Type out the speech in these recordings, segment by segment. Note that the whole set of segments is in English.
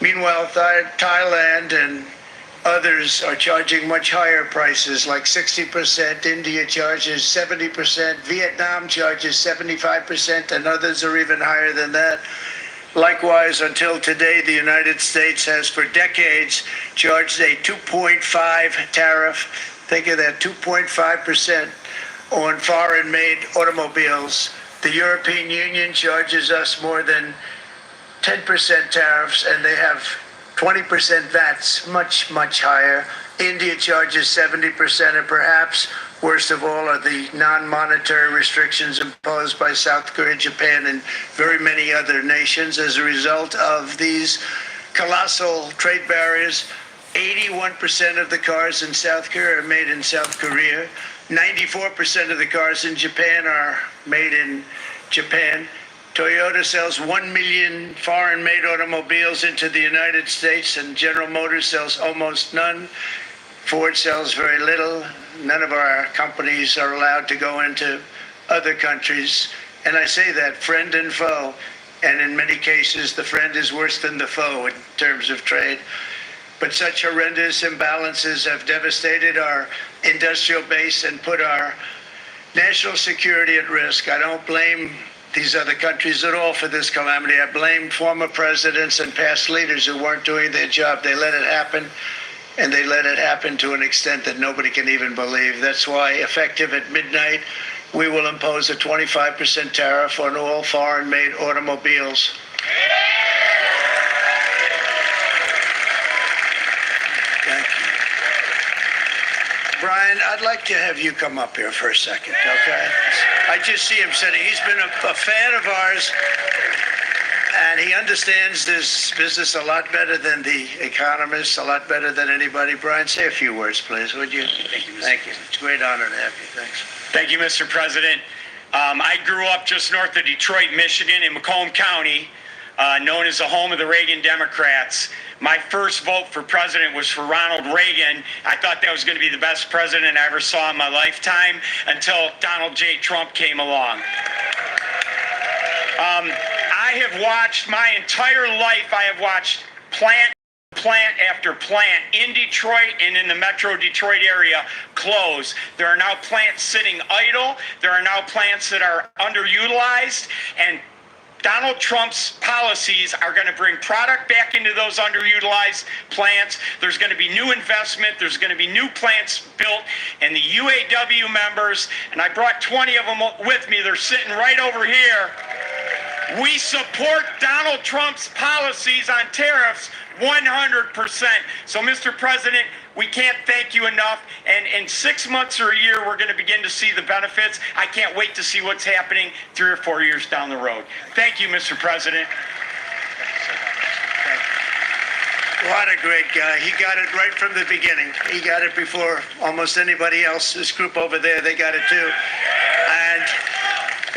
Meanwhile, Thailand and others are charging much higher prices, like 60%. India charges 70%. Vietnam charges 75%, and others are even higher than that. Likewise, until today, the United States has for decades charged a 2.5 tariff. Think of that, 2.5% on foreign-made automobiles. The European Union charges us more than 10% tariffs, and they have 20% VATs, much, much higher. India charges 70%, and perhaps worst of all are the non-monetary restrictions imposed by South Korea, Japan, and very many other nations. As a result of these colossal trade barriers, 81% of the cars in South Korea are made in South Korea. 94% of the cars in Japan are made in Japan. Toyota sells 1 million foreign-made automobiles into the United States, and General Motors sells almost none. Ford sells very little. None of our companies are allowed to go into other countries. And I say that, friend and foe. And in many cases, the friend is worse than the foe in terms of trade. But such horrendous imbalances have devastated our industrial base and put our national security at risk. I don't blame these other countries at all for this calamity. I blame former presidents and past leaders who weren't doing their job. They let it happen, and they let it happen to an extent that nobody can even believe. That's why, effective at midnight, we will impose a 25% tariff on all foreign-made automobiles. Thank you. Brian, I'd like to have you come up here for a second, okay? I just see him sitting. He's been a fan of ours, and he understands this business a lot better than the economists, a lot better than anybody. Brian, say a few words, please, would you? Thank you, Mr. Thank you. It's a great honor to have you. Thanks. Thank you, Mr. President. I grew up just north of Detroit, Michigan, in Macomb County, known as the home of the Reagan Democrats. My first vote for president was for Ronald Reagan. I thought that was going to be the best president I ever saw in my lifetime until Donald J. Trump came along. I have watched my entire life, I have watched plant after plant in Detroit and in the Metro Detroit area close. There are now plants sitting idle. There are now plants that are underutilized, and Donald Trump's policies are going to bring product back into those underutilized plants. There's going to be new investment. There's going to be new plants built. And the UAW members, and I brought 20 of them with me, they're sitting right over here. We support Donald Trump's policies on tariffs 100%. So, Mr. President, we can't thank you enough. And in 6 months or a year, we're going to begin to see the benefits. I can't wait to see what's happening 3 or 4 years down the road. Thank you, Mr. President. What a great guy. He got it right from the beginning. He got it before almost anybody else. This group over there, they got it too. And,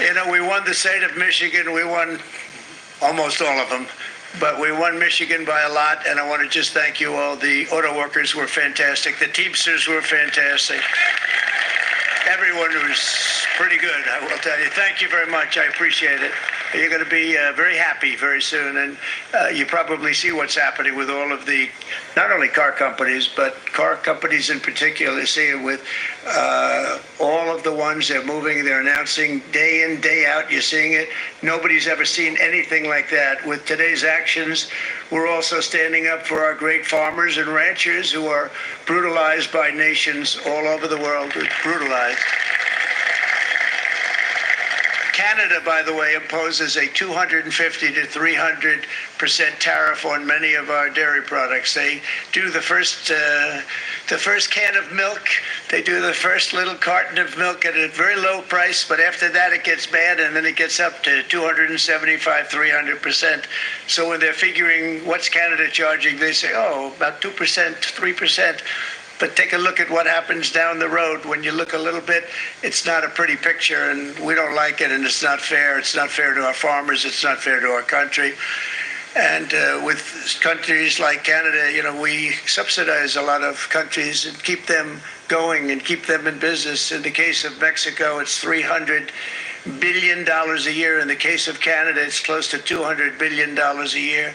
you know, we won the state of Michigan. We won almost all of them. But we won Michigan by a lot, and I want to just thank you all. The auto workers were fantastic. The Teamsters were fantastic. Everyone was pretty good, I will tell you. Thank you very much. I appreciate it. You're going to be very happy very soon, and you probably see what's happening with all of the, not only car companies, but car companies in particular. You see it with all of the ones they're moving, they're announcing day in, day out. You're seeing it. Nobody's ever seen anything like that. With today's actions, we're also standing up for our great farmers and ranchers who are brutalized by nations all over the world. Brutalized. Canada, by the way, imposes a 250 to 300% tariff on many of our dairy products. They do the first can of milk. They do the first little carton of milk at a very low price, but after that it gets bad, and then it gets up to 275, 300%. So when they're figuring what's Canada charging, they say, oh, about 2%, 3%. But take a look at what happens down the road. When you look a little bit, it's not a pretty picture, and we don't like it, and it's not fair. It's not fair to our farmers. It's not fair to our country. And with countries like Canada, you know, we subsidize a lot of countries and keep them going and keep them in business. In the case of Mexico, it's 300 billion a year. In the case of Canada, it's close to $200 billion a year.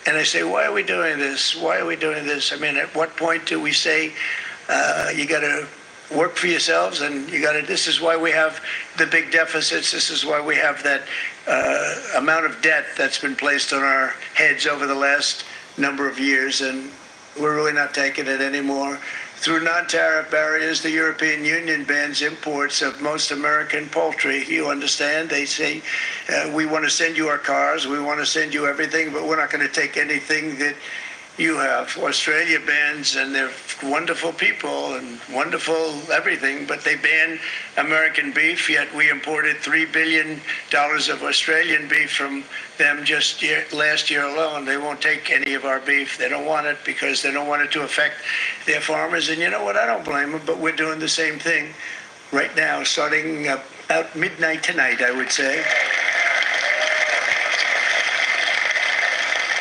And I say, why are we doing this? Why are we doing this? I mean, at what point do we say, you got to work for yourselves, and you got to, this is why we have the big deficits. This is why we have that amount of debt that's been placed on our heads over the last number of years. And we're really not taking it anymore. Through non-tariff barriers, the European Union bans imports of most American poultry. You understand? They say, we want to send you our cars, we want to send you everything, but we're not going to take anything that you have. Australia bans, and they're wonderful people and wonderful everything, but they ban American beef, yet we imported $3 billion of Australian beef from them just last year alone. They won't take any of our beef. They don't want it because they don't want it to affect their farmers. And you know what? I don't blame them, but we're doing the same thing right now, starting about midnight tonight, I would say.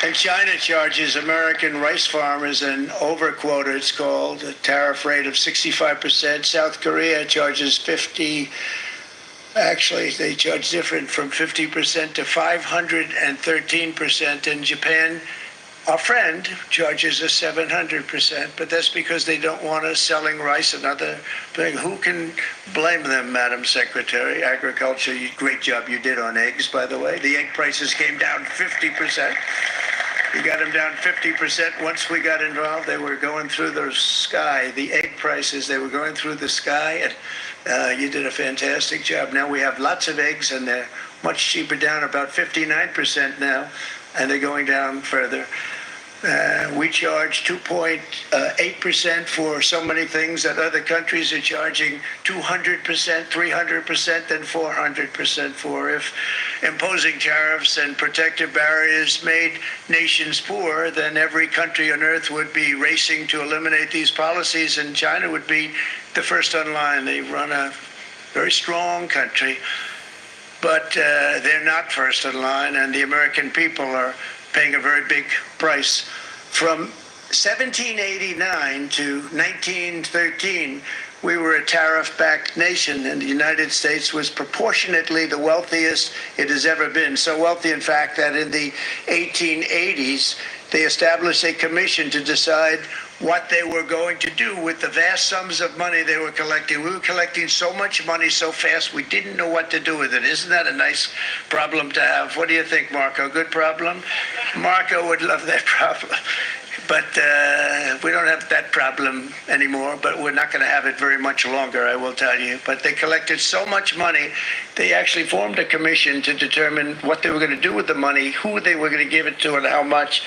And China charges American rice farmers an overquota, it's called, a tariff rate of 65%. South Korea charges 50%. Actually, they charge different, from 50% to 513%. And Japan, our friend, charges us 700%. But that's because they don't want us selling rice and other things. Who can blame them, Madam Secretary? Agriculture, great job you did on eggs, by the way. The egg prices came down 50%. You got them down 50%. Once we got involved, they were going through the sky. The egg prices, they were going through the sky. And you did a fantastic job. Now we have lots of eggs, and they're much cheaper, down about 59% now, and they're going down further. We charge 2.8% for so many things that other countries are charging 200%, 300%, and 400% for. If imposing tariffs and protective barriers made nations poor, then every country on earth would be racing to eliminate these policies, and China would be the first online. They run a very strong country, but they're not first in line, and the American people are paying a very big price. From 1789 to 1913, we were a tariff-backed nation, and the United States was proportionately the wealthiest it has ever been. So wealthy, in fact, that in the 1880s, they established a commission to decide what they were going to do with the vast sums of money they were collecting. We were collecting so much money so fast, we didn't know what to do with it. Isn't that a nice problem to have? What do you think, Marco? Good problem? Marco would love that problem. But we don't have that problem anymore, but we're not going to have it very much longer, I will tell you. But they collected so much money, they actually formed a commission to determine what they were going to do with the money, who they were going to give it to, and how much.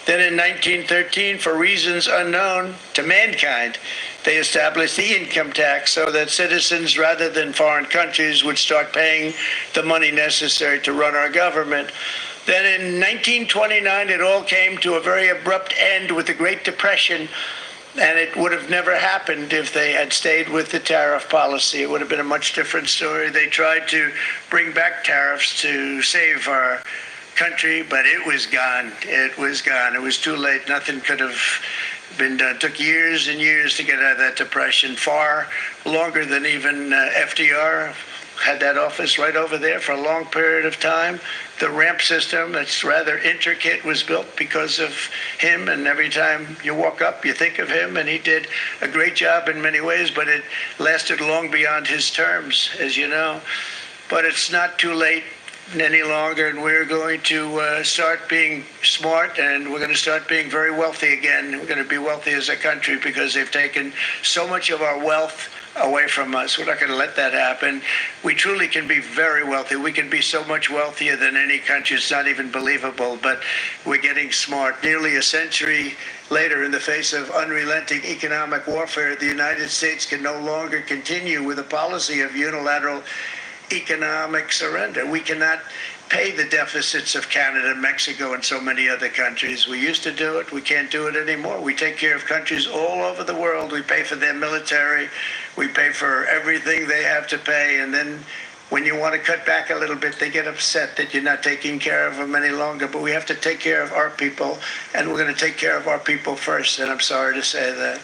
Then in 1913, for reasons unknown to mankind, they established the income tax so that citizens, rather than foreign countries, would start paying the money necessary to run our government. Then in 1929, it all came to a very abrupt end with the Great Depression, and it would have never happened if they had stayed with the tariff policy. It would have been a much different story. They tried to bring back tariffs to save our country, but it was gone. It was gone. It was too late. Nothing could have been done. It took years and years to get out of that depression, far longer than even FDR had that office right over there for a long period of time. The ramp system, that's rather intricate, was built because of him, and every time you walk up, you think of him, and he did a great job in many ways, but it lasted long beyond his terms, as you know. But it's not too late any longer, and we're going to start being smart, and we're going to start being very wealthy again. We're going to be wealthy as a country because they've taken so much of our wealth away from us. We're not going to let that happen. We truly can be very wealthy. We can be so much wealthier than any country. It's not even believable, but we're getting smart. Nearly a century later, in the face of unrelenting economic warfare, the United States can no longer continue with a policy of unilateral economic surrender. We cannot pay the deficits of Canada, Mexico, and so many other countries. We used to do it. We can't do it anymore. We take care of countries all over the world. We pay for their military. We pay for everything they have to pay. And then when you want to cut back a little bit, they get upset that you're not taking care of them any longer. But we have to take care of our people, and we're going to take care of our people first. And I'm sorry to say that.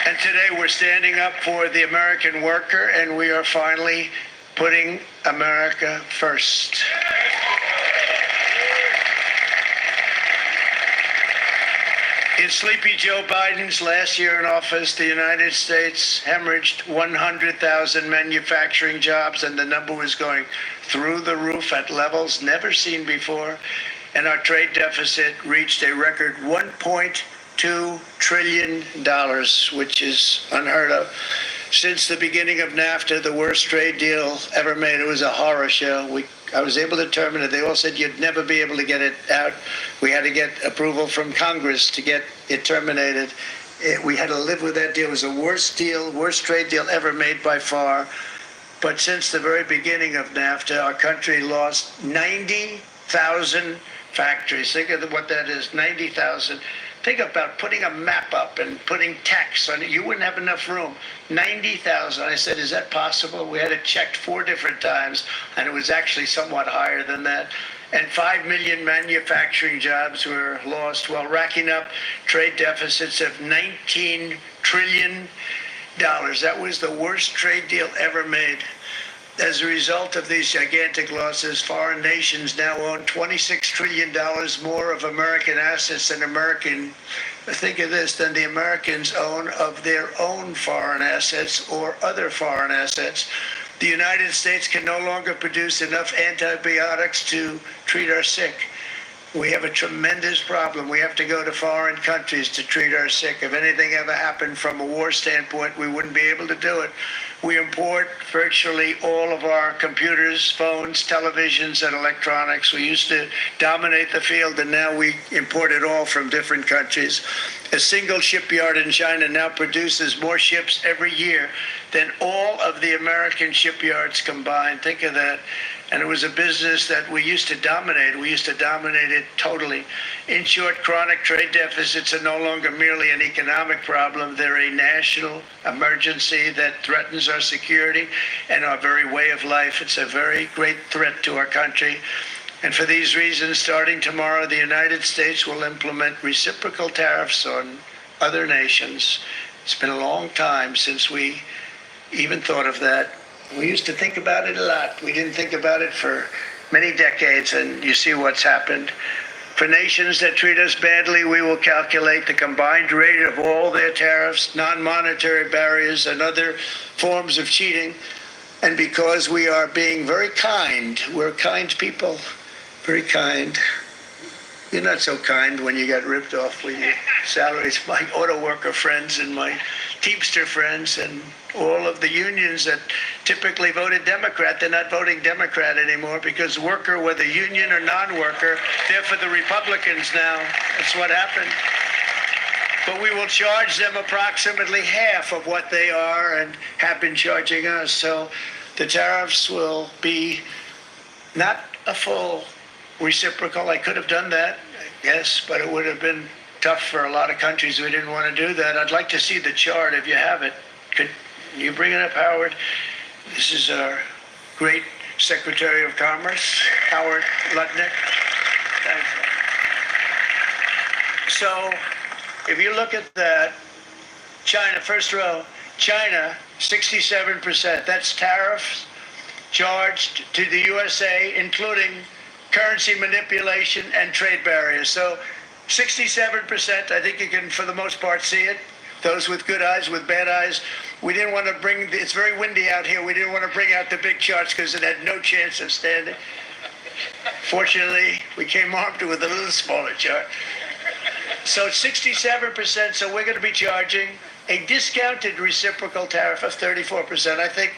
And today we're standing up for the American worker, and we are finally putting America first. In Sleepy Joe Biden's last year in office, the United States hemorrhaged 100,000 manufacturing jobs, and the number was going through the roof at levels never seen before. And our trade deficit reached a record $1.2 trillion, which is unheard of. Since the beginning of NAFTA, the worst trade deal ever made. It was a horror show. I was able to terminate it. They all said you'd never be able to get it out. We had to get approval from Congress to get it terminated. We had to live with that deal. It was the worst deal, worst trade deal ever made by far. But since the very beginning of NAFTA, our country lost 90,000 factories. Think of what that is, 90,000. Think about putting a map up and putting text on it. You wouldn't have enough room. 90,000. I said, is that possible? We had it checked 4 different times, and it was actually somewhat higher than that. And 5 million manufacturing jobs were lost while racking up trade deficits of $19 trillion. That was the worst trade deal ever made. As a result of these gigantic losses, foreign nations now own $26 trillion more of American assets than think of this, than the Americans own of their own foreign assets or other foreign assets. The United States can no longer produce enough antibiotics to treat our sick. We have a tremendous problem. We have to go to foreign countries to treat our sick. If anything ever happened from a war standpoint, we wouldn't be able to do it. We import virtually all of our computers, phones, televisions, and electronics. We used to dominate the field, and now we import it all from different countries. A single shipyard in China now produces more ships every year than all of the American shipyards combined. Think of that. And it was a business that we used to dominate. We used to dominate it totally. In short, chronic trade deficits are no longer merely an economic problem. They're a national emergency that threatens our security and our very way of life. It's a very great threat to our country. And for these reasons, starting tomorrow, the United States will implement reciprocal tariffs on other nations. It's been a long time since we even thought of that. We used to think about it a lot. We didn't think about it for many decades, and you see what's happened. For nations that treat us badly, we will calculate the combined rate of all their tariffs, non-monetary barriers, and other forms of cheating. And because we are being very kind, we're kind people, very kind. You're not so kind when you got ripped off with your salaries. My auto worker friends and my Teamster friends and all of the unions that typically voted Democrat, they're not voting Democrat anymore because worker, whether union or non-worker, they're for the Republicans now. That's what happened. But we will charge them approximately half of what they are and have been charging us. So the tariffs will be not a full reciprocal. I could have done that, yes, but it would have been tough for a lot of countries who didn't want to do that. I'd like to see the chart if you have it. Could you bring it up, Howard? This is our great Secretary of Commerce, Howard Lutnick. Thanks. So if you look at that, China, first row, China, 67%. That's tariffs charged to the USA, including currency manipulation and trade barriers. So 67%, I think you can, for the most part, see it. Those with good eyes, with bad eyes. We didn't want to bring, it's very windy out here. We didn't want to bring out the big charts because it had no chance of standing. Fortunately, we came armed with a little smaller chart. So 67%, so we're going to be charging a discounted reciprocal tariff of 34%. I think,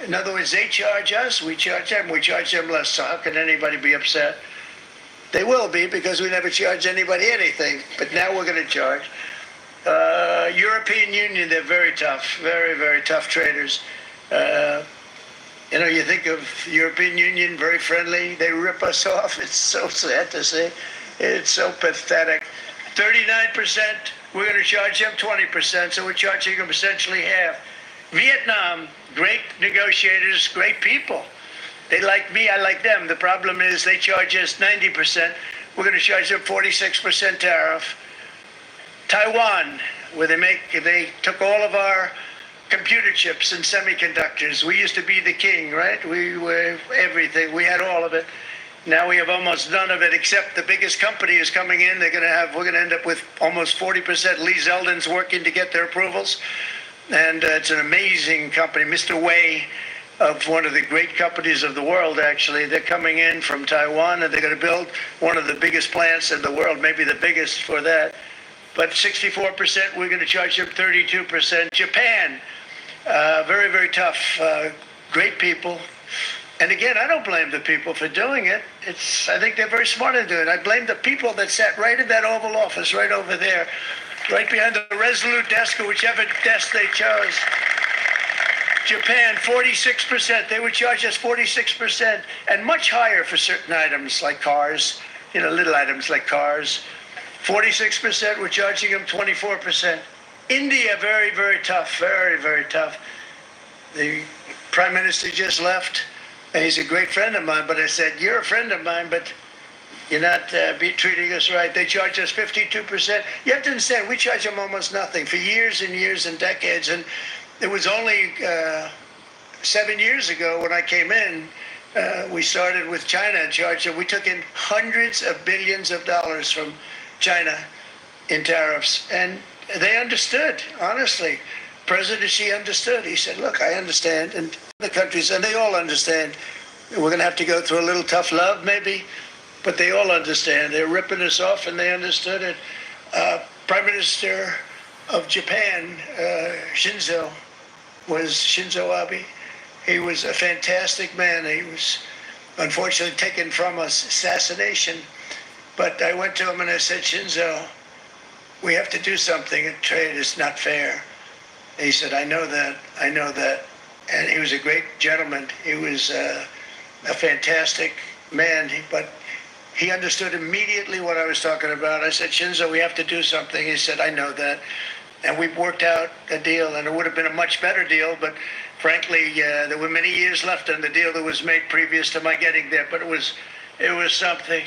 in other words, they charge us, we charge them less. So how can anybody be upset? They will be because we never charge anybody anything, but now we're going to charge. European Union, they're very tough, very, very tough traders. You think of the European Union, very friendly. They rip us off. It's so sad to see. It's so pathetic. 39%, we're going to charge them 20%, so we're charging them essentially half. Vietnam, great negotiators, great people. They like me, I like them. The problem is they charge us 90%. We're going to charge them 46% tariff. Taiwan, where they took all of our computer chips and semiconductors. We used to be the king, right? We were everything. We had all of it. Now we have almost none of it, except the biggest company is coming in. We're going to end up with almost 40%. Lee Zeldin's working to get their approvals. And it's an amazing company. Mr. Wei, of one of the great companies of the world, actually. They're coming in from Taiwan, and they're going to build one of the biggest plants in the world, maybe the biggest for that. But 64%, we're going to charge them 32%. Japan, very, very tough. Great people. And again, I don't blame the people for doing it. I think they're very smart in doing it. I blame the people that sat right in that Oval Office, right over there, right behind the Resolute desk or whichever desk they chose. Japan, 46%. They would charge us 46%, and much higher for certain items like cars, little items like cars. 46%, we're charging them 24%. India, very, very tough, very, very tough. The Prime Minister just left, and he's a great friend of mine, but I said, you're a friend of mine, but you're not treating us right. They charge us 52%. You have to understand, we charge them almost nothing for years and years and decades, and it was only 7 years ago when I came in, we started with China and charged them. We took in hundreds of billions of dollars from China in tariffs. And they understood, honestly. President Xi understood. He said, look, I understand. And the countries, and they all understand. We're going to have to go through a little tough love, maybe. But they all understand. They're ripping us off, and they understood it. Prime Minister of Japan, Shinzo Abe. He was a fantastic man. He was unfortunately taken from us, assassination. But I went to him and I said, Shinzo, we have to do something. Trade is not fair. And he said, I know that. And he was a great gentleman. He was a fantastic man, but he understood immediately what I was talking about. I said, Shinzo, we have to do something. He said, I know that. And we worked out a deal, and it would have been a much better deal, but frankly, there were many years left on the deal that was made previous to my getting there, but it was something.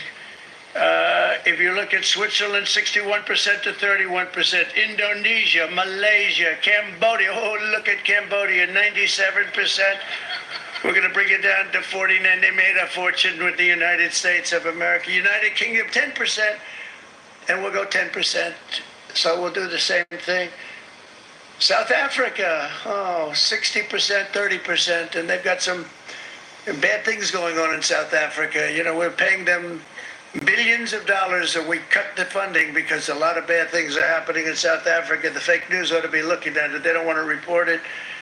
If you look at Switzerland, 61% to 31%, Indonesia, Malaysia, Cambodia, oh, look at Cambodia, 97%. We're going to bring it down to 49. They made a fortune with the United States of America. United Kingdom, 10%, and we'll go 10%. So we'll do the same thing. South Africa, 60%, 30%, and they've got some bad things going on in South Africa. We're paying them billions of dollars, and we cut the funding because a lot of bad things are happening in South Africa. The fake news ought to be looking at it. They don't want to report it.